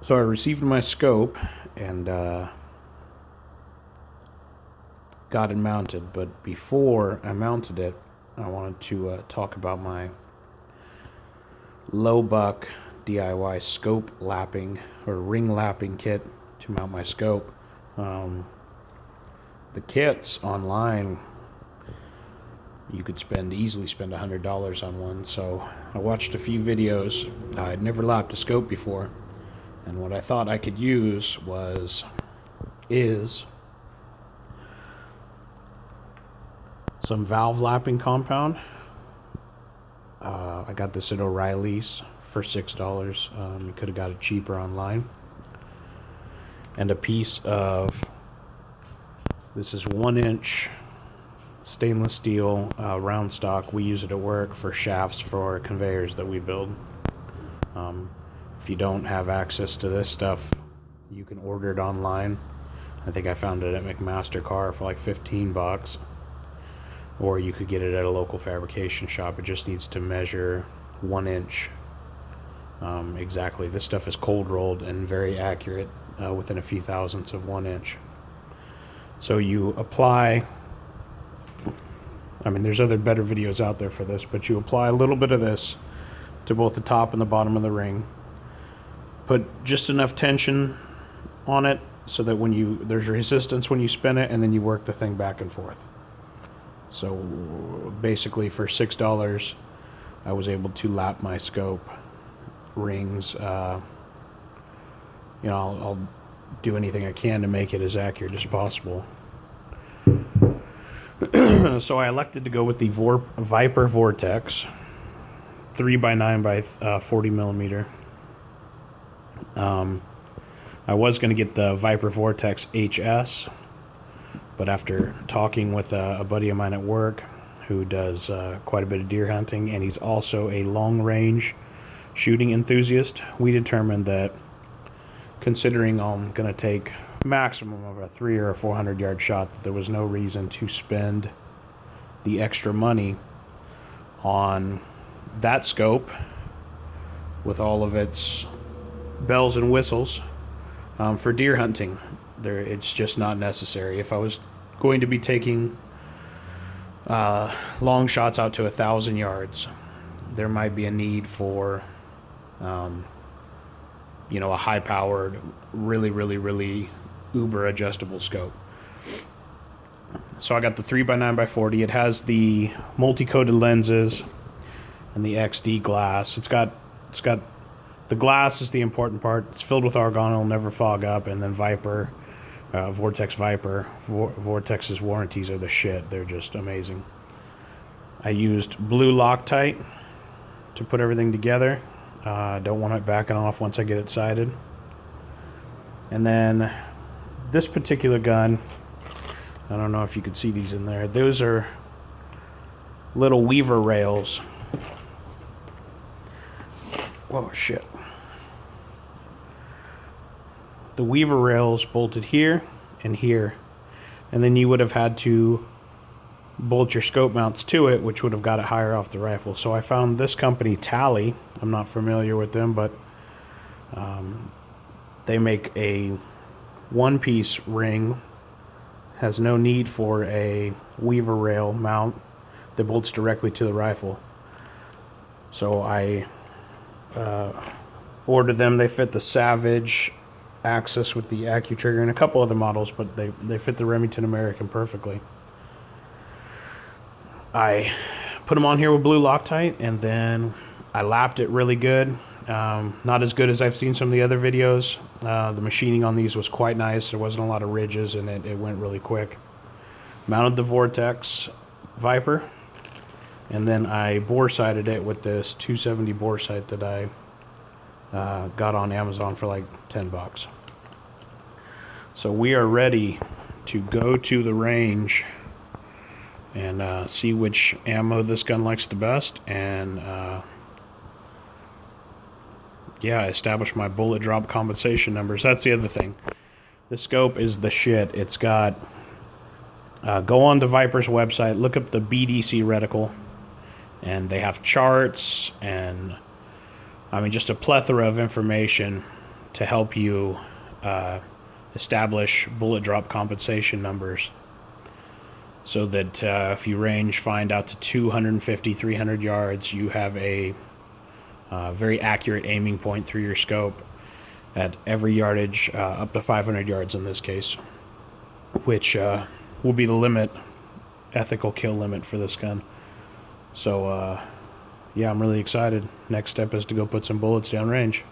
So I received my scope and got it mounted, but before I mounted it, I wanted to talk about my low buck DIY scope lapping or ring lapping kit to mount my scope. The kits online, you could easily spend $100 on one. So I watched a few videos. I'd never lapped a scope before, and what I thought I could use is some valve lapping compound. I got this at O'Reilly's for $6. You could have got it cheaper online. And a piece of, this is 1-inch stainless steel round stock. We use it at work for shafts for conveyors that we build. If you don't have access to this stuff, you can order it online. I think I found it at McMaster-Carr for like 15 bucks. Or you could get it at a local fabrication shop. It just needs to measure 1 inch exactly. This stuff is cold rolled and very accurate, within a few thousandths of 1 inch. So you apply, I mean, there's other better videos out there for this, but you apply a little bit of this to both the top and the bottom of the ring. Put just enough tension on it so that there's resistance when you spin it, and then you work the thing back and forth. So basically for $6 I was able to lap my scope rings. I'll do anything I can to make it as accurate as possible. So I elected to go with the Viper Vortex 3x9 by 40 millimeter. I was going to get the Viper Vortex HS, but after talking with a buddy of mine at work who does quite a bit of deer hunting, and he's also a long-range shooting enthusiast, we determined that, considering I'm going to take maximum of a 300 or 400 yard shot, that there was no reason to spend the extra money on that scope with all of its bells and whistles for deer hunting. It's just not necessary. If I was going to be taking long shots out to 1,000 yards, there might be a need for a high-powered, really uber adjustable scope. So I got the 3x9 by 40. It has the multi-coated lenses and the XD glass. It's got the glass is the important part. It's filled with argon. It'll never fog up. And then Vortex Viper. Vortex's warranties are the shit. They're just amazing. I used blue Loctite to put everything together. Don't want it backing off once I get it sighted. And then this particular gun, I don't know if you could see these in there. Those are little weaver rails. Whoa, shit. The weaver rails bolted here and here, and then you would have had to bolt your scope mounts to it, which would have got it higher off the rifle. So I found this company, Tally. I'm not familiar with them, but they make a one-piece ring, has no need for a weaver rail mount that bolts directly to the rifle. So I ordered them. They fit the Savage Axis with the AccuTrigger and a couple other models, but they fit the Remington American perfectly. I put them on here with blue Loctite, and then I lapped it really good. Not as good as I've seen some of the other videos. The machining on these was quite nice. There wasn't a lot of ridges, and it went really quick. Mounted the Vortex Viper, and then I bore sighted it with this 270 bore sight that I got on Amazon for like 10 bucks. So we are ready to go to the range and see which ammo this gun likes the best, and establish my bullet drop compensation numbers. That's the other thing. The scope is the shit. It's got, go on to Viper's website, look up the BDC reticle, and they have charts and, I mean, just a plethora of information to help you establish bullet drop compensation numbers, so that if you range find out to 250, 300 yards, you have a very accurate aiming point through your scope at every yardage, up to 500 yards in this case, which will be the limit, ethical kill limit for this gun. So yeah, I'm really excited. Next step is to go put some bullets down range.